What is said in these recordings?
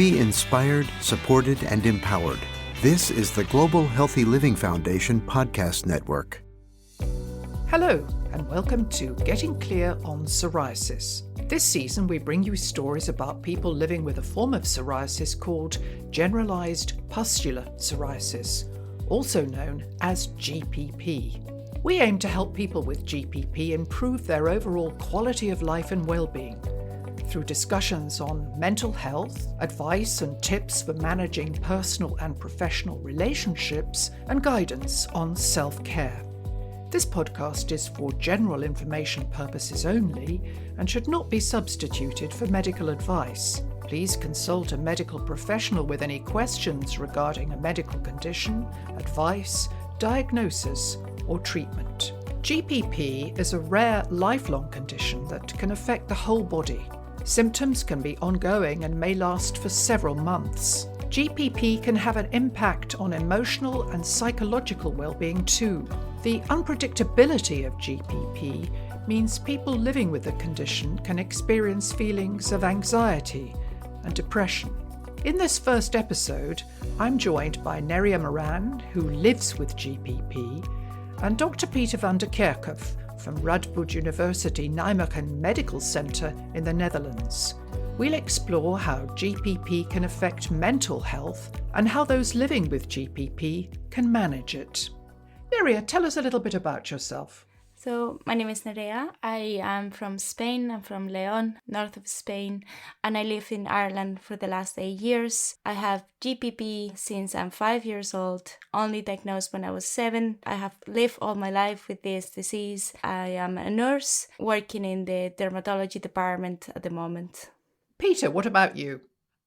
Be inspired, supported, and empowered. This is the Global Healthy Living Foundation podcast network. Hello, and welcome to Getting Clear on Psoriasis. This season, we bring you stories about people living with a form of psoriasis called Generalized Pustular Psoriasis, also known as GPP. We aim to help people with GPP improve their overall quality of life and well-being through discussions on mental health, advice and tips for managing personal and professional relationships, and guidance on self-care. This podcast is for general information purposes only and should not be substituted for medical advice. Please consult a medical professional with any questions regarding a medical condition, advice, diagnosis, or treatment. GPP is a rare, lifelong condition that can affect the whole body. Symptoms can be ongoing and may last for several months. GPP can have an impact on emotional and psychological well-being too. The unpredictability of GPP means people living with the condition can experience feelings of anxiety and depression. In this first episode, I'm joined by Nerea who lives with GPP, and Dr. Peter van der Kerkhof from Radboud University Medical Center in the Netherlands. We'll explore how GPP can affect mental health and how those living with GPP can manage it. Nerea, tell us a little bit about yourself. So, my name is Nerea. I am from Spain. I'm from León, north of Spain, and I live in Ireland for the last 8 years. I have GPP since I'm 5 years old, only diagnosed when I was 7. I have lived all my life with this disease. I am a nurse working in the dermatology department at the moment. Peter, what about you?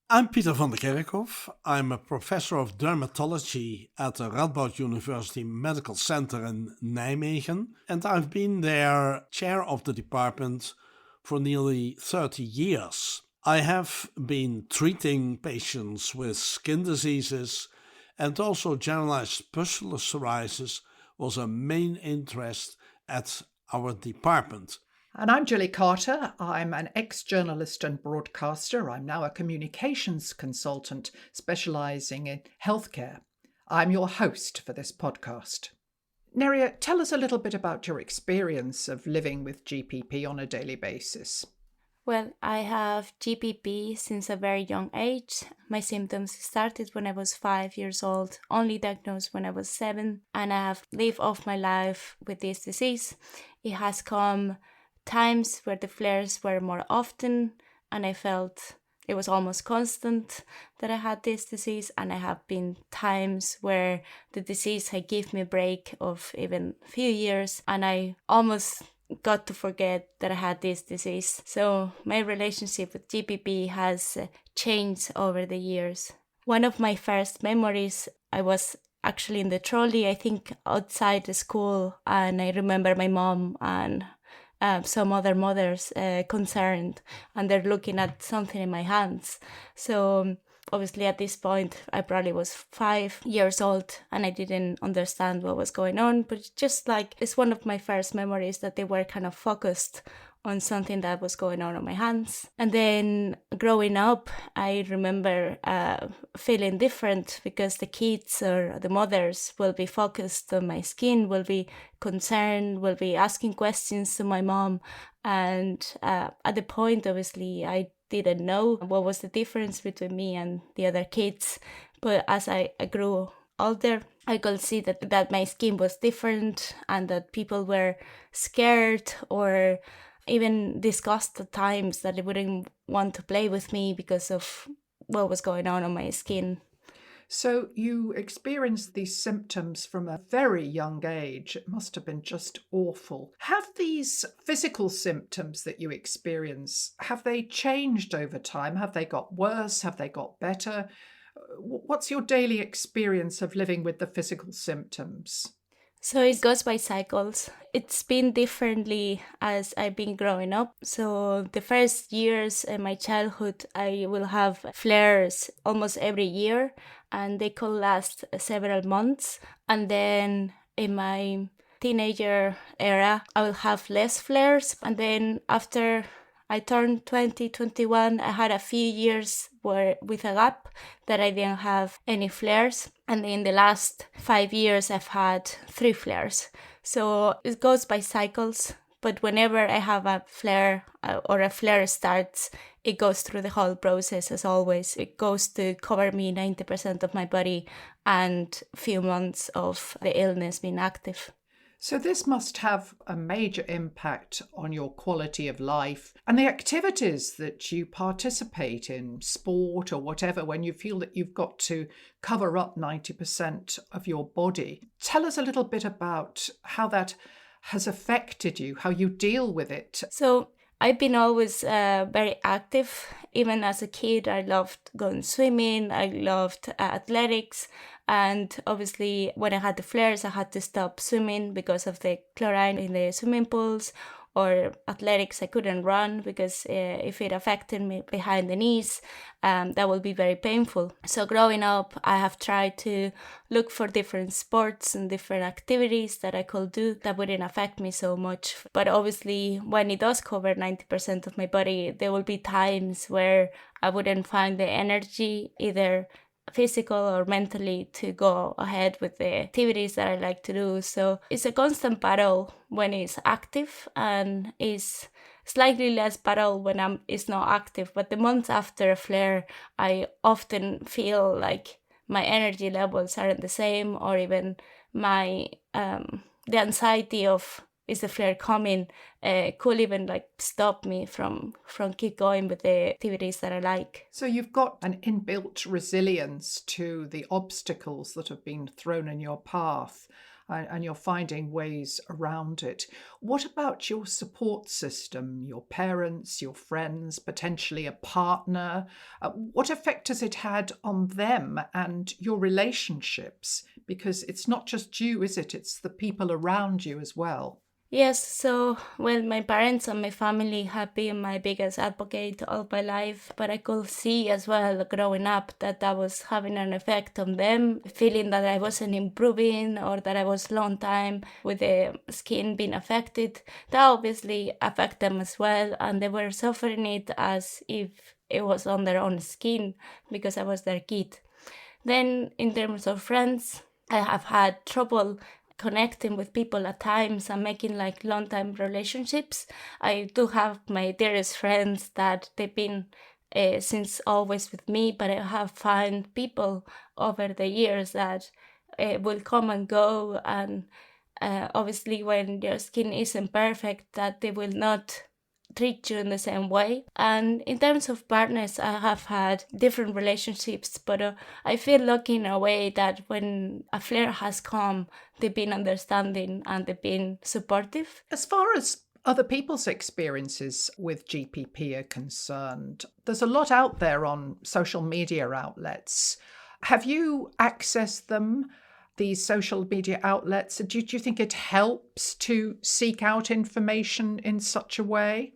I'm Peter van der Kerkhof. I'm a professor of dermatology at the Radboud University Medical Center in Nijmegen, and I've been their chair of the department for nearly 30 years. I have been treating patients with skin diseases, and also generalized pustular psoriasis was a main interest at our department. And I'm Jilly Carter. I'm an ex-journalist and broadcaster. I'm now a communications consultant specialising in healthcare. I'm your host for this podcast. Nerea, tell us a little bit about your experience of living with GPP on a daily basis. Well, I have GPP since a very young age. My symptoms started when I was 5 years old, only diagnosed when I was 7, and I have lived off my life with this disease. It has come times where the flares were more often, and I felt it was almost constant that I had this disease, and I have been times where the disease had given me a break of even a few years, and I almost got to forget that I had this disease. So my relationship with GPP has changed over the years. One of my first memories, I was actually in the trolley, I think outside the school, and I remember my mom and some other mothers concerned, and they're looking at something in my hands. So obviously at this point I probably was 5 years old and I didn't understand what was going on, but just like it's one of my first memories that they were kind of focused on something that was going on my hands. And then growing up, I remember feeling different because the kids or the mothers will be focused on my skin, will be concerned, will be asking questions to my mom. And at the point, obviously, I didn't know what was the difference between me and the other kids. But as I grew older, I could see that my skin was different and that people were scared or even discussed at times that they wouldn't want to play with me because of what was going on my skin. So you experienced these symptoms from a very young age. It must have been just awful. Have these physical symptoms that you experience, have they changed over time? Have they got worse? Have they got better? What's your daily experience of living with the physical symptoms? So it goes by cycles. It's been differently as I've been growing up. So the first years in my childhood, I will have flares almost every year, and they could last several months. And then in my teenager era, I will have less flares. And then after I turned 21. I had a few years with a gap that I didn't have any flares. And in the last 5 years, I've had 3 flares. So it goes by cycles. But whenever I have a flare or a flare starts, it goes through the whole process as always. It goes to cover me 90% of my body and a few months of the illness being active. So this must have a major impact on your quality of life and the activities that you participate in, sport or whatever, when you feel that you've got to cover up 90% of your body. Tell us a little bit about how that has affected you, how you deal with it. So I've been always very active. Even as a kid, I loved going swimming, I loved athletics. And obviously, when I had the flares, I had to stop swimming because of the chlorine in the swimming pools. Or athletics, I couldn't run because if it affected me behind the knees, that would be very painful. So growing up, I have tried to look for different sports and different activities that I could do that wouldn't affect me so much. But obviously, when it does cover 90% of my body, there will be times where I wouldn't find the energy, either physical or mentally, to go ahead with the activities that I like to do. So it's a constant battle when it's active, and it's slightly less battle when it's not active. But the months after a flare, I often feel like my energy levels aren't the same, or even my the anxiety of is the flare coming could even stop me from keep going with the activities that I like. So you've got an inbuilt resilience to the obstacles that have been thrown in your path, and you're finding ways around it. What about your support system, your parents, your friends, potentially a partner? What effect has it had on them and your relationships? Because it's not just you, is it? It's the people around you as well. Yes, so, well, my parents and my family have been my biggest advocate all my life, but I could see as well growing up that was having an effect on them, feeling that I wasn't improving or that I was long time with the skin being affected. That obviously affected them as well, and they were suffering it as if it was on their own skin because I was their kid. Then, in terms of friends, I have had trouble connecting with people at times and making long-time relationships. I do have my dearest friends that they've been since always with me, but I have found people over the years that will come and go, and obviously when your skin isn't perfect, that they will not treat you in the same way. And in terms of partners, I have had different relationships, but I feel lucky in a way that when a flare has come, they've been understanding and they've been supportive. As far as other people's experiences with GPP are concerned, there's a lot out there on social media outlets. Have you accessed them, these social media outlets? Do you think it helps to seek out information in such a way?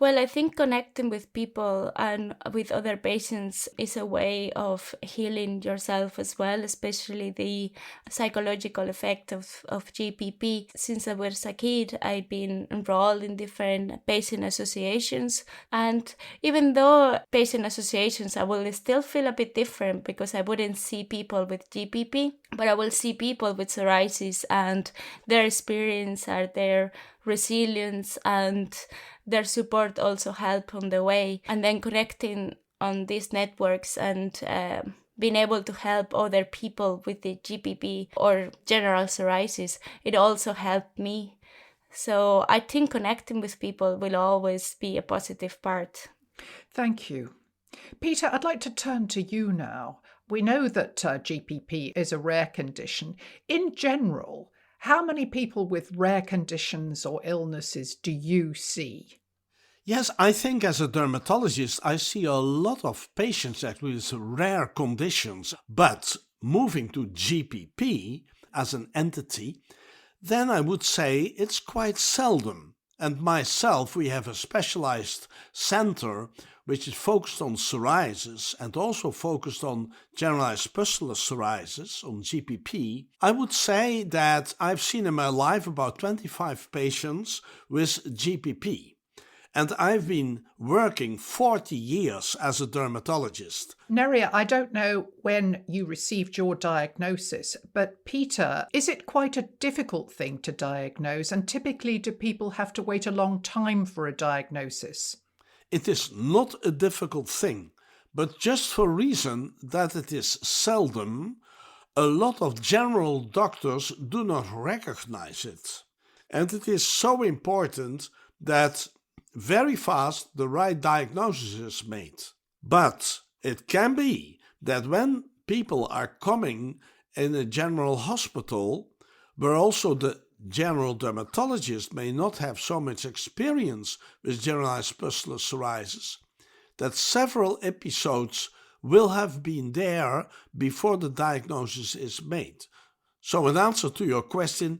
Well, I think connecting with people and with other patients is a way of healing yourself as well, especially the psychological effect of GPP. Since I was a kid, I've been enrolled in different patient associations. And even though patient associations, I will still feel a bit different because I wouldn't see people with GPP, but I will see people with psoriasis, and their experience are their resilience and their support also help on the way. And then connecting on these networks and being able to help other people with the GPP or general psoriasis, it also helped me. So I think connecting with people will always be a positive part. Thank you. Peter, I'd like to turn to you now. We know that GPP is a rare condition. In general, how many people with rare conditions or illnesses do you see? Yes, I think as a dermatologist, I see a lot of patients actually with rare conditions. But moving to GPP as an entity, then I would say it's quite seldom. And myself, we have a specialized center which is focused on psoriasis and also focused on generalized pustular psoriasis, on GPP. I would say that I've seen in my life about 25 patients with GPP. And I've been working 40 years as a dermatologist. Nerea, I don't know when you received your diagnosis, but Peter, is it quite a difficult thing to diagnose? And typically, do people have to wait a long time for a diagnosis? It is not a difficult thing, but just for reason that it is seldom, a lot of general doctors do not recognize it. And it is so important that very fast the right diagnosis is made. But it can be that when people are coming in a general hospital, where also the general dermatologist may not have so much experience with generalized pustular psoriasis, that several episodes will have been there before the diagnosis is made. So in answer to your question,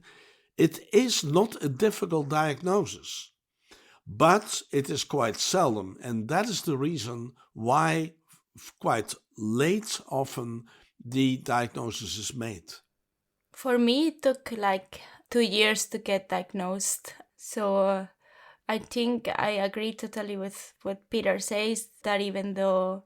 it is not a difficult diagnosis, but it is quite seldom, and that is the reason why quite late often the diagnosis is made. For me, it took like 2 years to get diagnosed. So I think I agree totally with what Peter says, that even though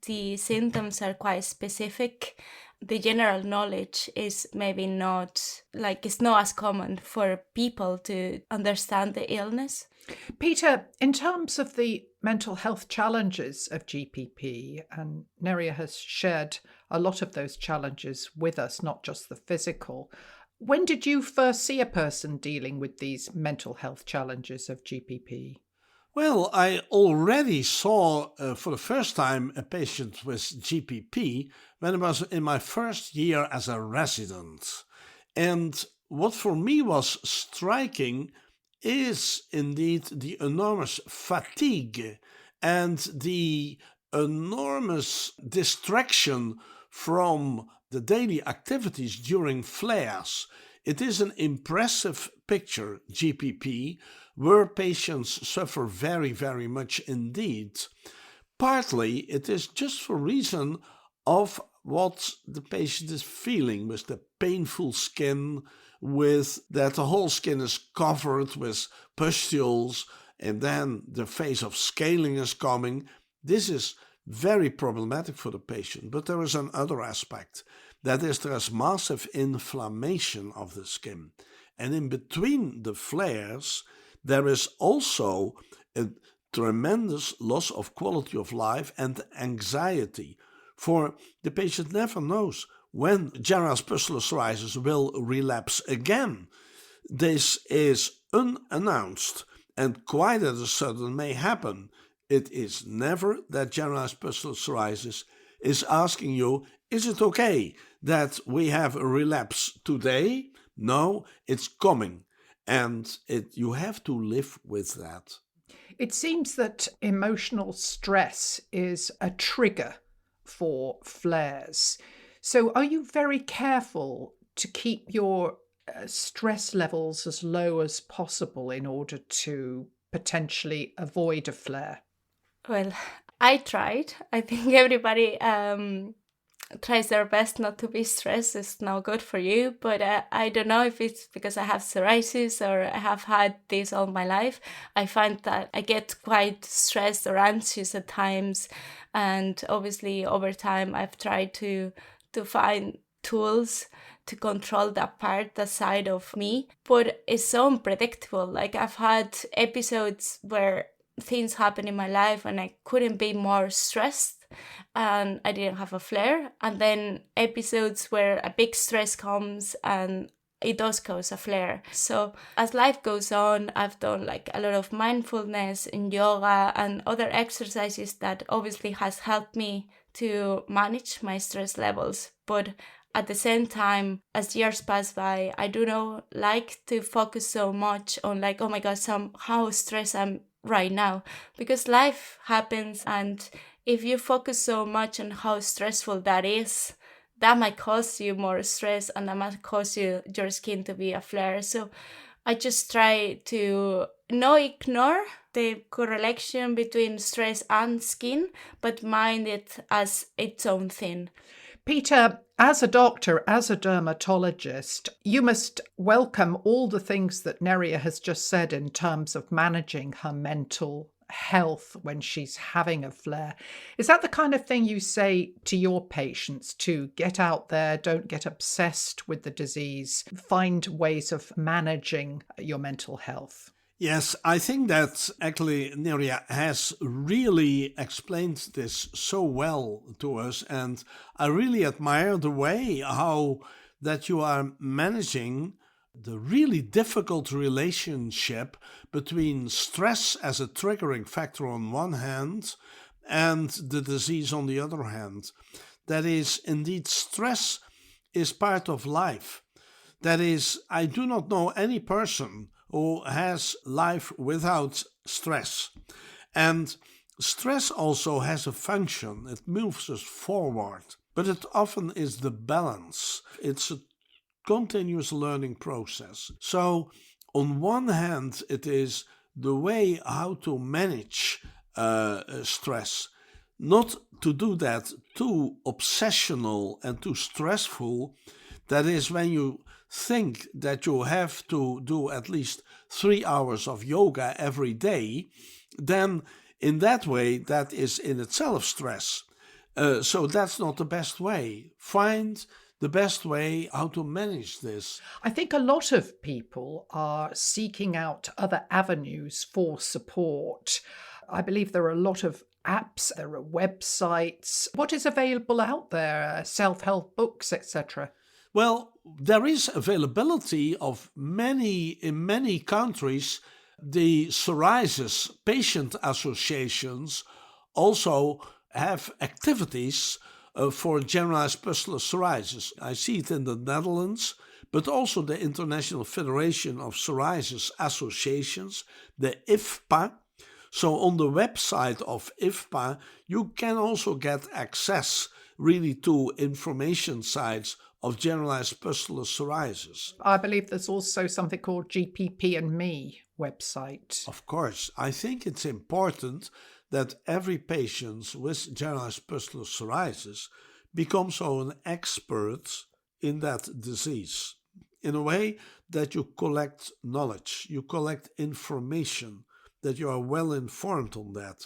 the symptoms are quite specific, the general knowledge is maybe not, like, it's not as common for people to understand the illness. Peter, in terms of the mental health challenges of GPP, and Nerea has shared a lot of those challenges with us, not just the physical, when did you first see a person dealing with these mental health challenges of GPP? Well, I already saw for the first time a patient with GPP when I was in my first year as a resident. And what for me was striking is indeed the enormous fatigue and the enormous distraction from the daily activities during flares. It is an impressive picture, GPP, where patients suffer very, very much indeed. Partly it is just for reason of what the patient is feeling, with the painful skin, with that the whole skin is covered with pustules, and then the phase of scaling is coming. This is very problematic for the patient. But there is another aspect. That is, there is massive inflammation of the skin. And in between the flares, there is also a tremendous loss of quality of life and anxiety. For the patient never knows when generalized pustular psoriasis will relapse again. This is unannounced and quite at a sudden may happen. It is never that generalized pustular psoriasis is asking you, is it okay that we have a relapse today? No, it's coming. And you have to live with that. It seems that emotional stress is a trigger for flares. So are you very careful to keep your stress levels as low as possible in order to potentially avoid a flare? Well, I tried. I think everybody tries their best not to be stressed. It's not good for you, but I don't know if it's because I have psoriasis or I have had this all my life. I find that I get quite stressed or anxious at times, and obviously over time I've tried to find tools to control that side of me, but it's so unpredictable. Like, I've had episodes where things happen in my life and I couldn't be more stressed and I didn't have a flare, and then episodes where a big stress comes and it does cause a flare. So as life goes on, I've done like a lot of mindfulness and yoga and other exercises that obviously has helped me to manage my stress levels. But at the same time, as years pass by, I do not like to focus so much on like, oh my God, how stressed I'm right now, because life happens, and if you focus so much on how stressful that is, that might cause you more stress and that might cause your skin to be a flare. So I just try to not ignore the correlation between stress and skin, but mind it as its own thing. Peter, as a doctor, as a dermatologist, you must welcome all the things that Nerea has just said in terms of managing her mental health when she's having a flare. Is that the kind of thing you say to your patients, to get out there, don't get obsessed with the disease, find ways of managing your mental health? Yes, I think that actually Nerea has really explained this so well to us, and I really admire the way how that you are managing the really difficult relationship between stress as a triggering factor on one hand and the disease on the other hand. That is, indeed, stress is part of life. That is, I do not know any person who has life without stress. And stress also has a function. It moves us forward, but it often is the balance. It's a continuous learning process. So on one hand, it is the way how to manage stress, not to do that too obsessional and too stressful. That is, when you think that you have to do at least 3 hours of yoga every day, then in that way, that is in itself stress. So that's not the best way. Find the best way how to manage this. I think a lot of people are seeking out other avenues for support. I believe there are a lot of apps, there are websites. What is available out there? Self-help books, etc. Well, there is availability of in many countries. The psoriasis patient associations also have activities for generalized pustular psoriasis. I see it in the Netherlands, but also the International Federation of Psoriasis Associations, the IFPA. So on the website of IFPA, you can also get access really to information sites of generalized pustular psoriasis. I believe there's also something called GPP and Me website. Of course, I think it's important that every patient with generalized pustular psoriasis becomes an expert in that disease, in a way that you collect knowledge, you collect information, that you are well informed on that.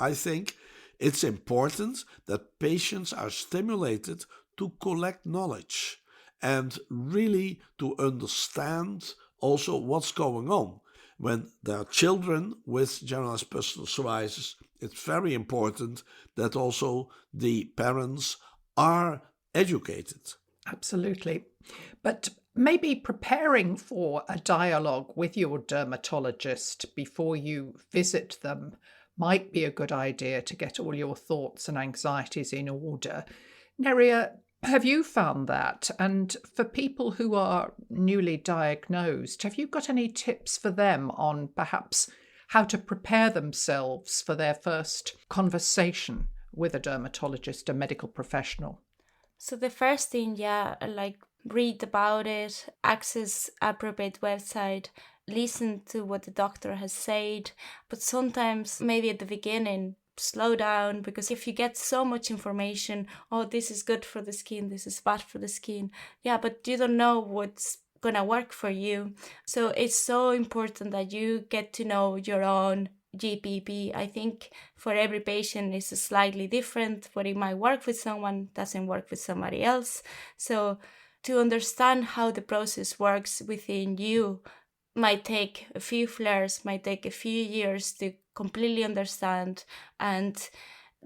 I think it's important that patients are stimulated to collect knowledge and really to understand also what's going on. When there are children with generalized pustular psoriasis, it's very important that also the parents are educated. Absolutely. But maybe preparing for a dialogue with your dermatologist before you visit them might be a good idea to get all your thoughts and anxieties in order. Nerea, have you found that? And for people who are newly diagnosed, have you got any tips for them on perhaps how to prepare themselves for their first conversation with a dermatologist, a medical professional? So the first thing, like read about it, access appropriate website, listen to what the doctor has said, but sometimes maybe at the beginning slow down, because if you get so much information, oh, this is good for the skin, this is bad for the skin, but you don't know what's gonna work for you. So it's so important that you get to know your own GPP. I think for every patient it's slightly different. What it might work with someone doesn't work with somebody else. So to understand how the process works within you might take a few flares, might take a few years to completely understand, and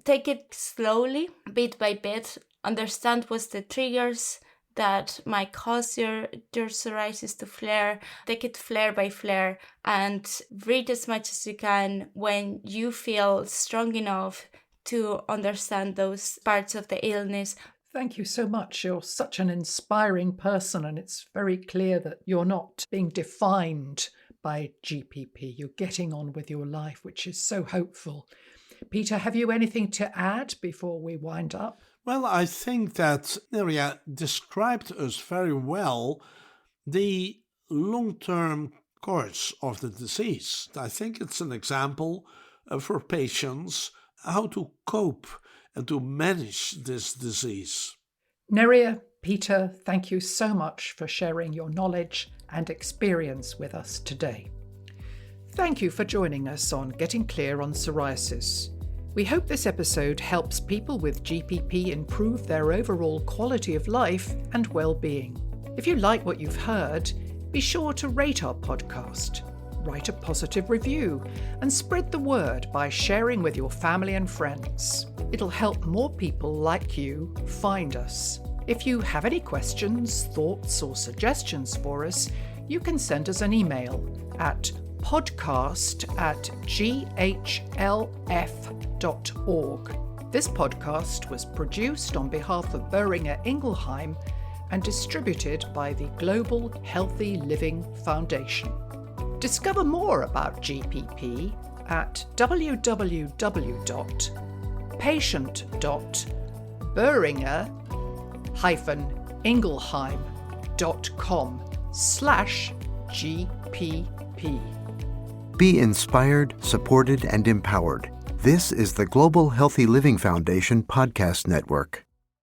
take it slowly, bit by bit, understand what's the triggers that might cause your psoriasis to flare. Take it flare by flare and read as much as you can when you feel strong enough to understand those parts of the illness. Thank you so much. You're such an inspiring person, and it's very clear that you're not being defined by GPP. You're getting on with your life, which is so hopeful. Peter, have you anything to add before we wind up? Well, I think that Nerea described us very well the long-term course of the disease. I think it's an example for patients how to cope and to manage this disease. Nerea, Peter, thank you so much for sharing your knowledge and experience with us today. Thank you for joining us on Getting Clear on Psoriasis. We hope this episode helps people with GPP improve their overall quality of life and well-being. If you like what you've heard, be sure to rate our podcast, write a positive review, and spread the word by sharing with your family and friends. It'll help more people like you find us. If you have any questions, thoughts, or suggestions for us, you can send us an email at podcast@ghlf.org. This podcast was produced on behalf of Boehringer Ingelheim and distributed by the Global Healthy Living Foundation. Discover more about GPP at www.patient.boehringer-ingelheim.com/GPP. Be inspired, supported, and empowered. This is the Global Healthy Living Foundation Podcast Network.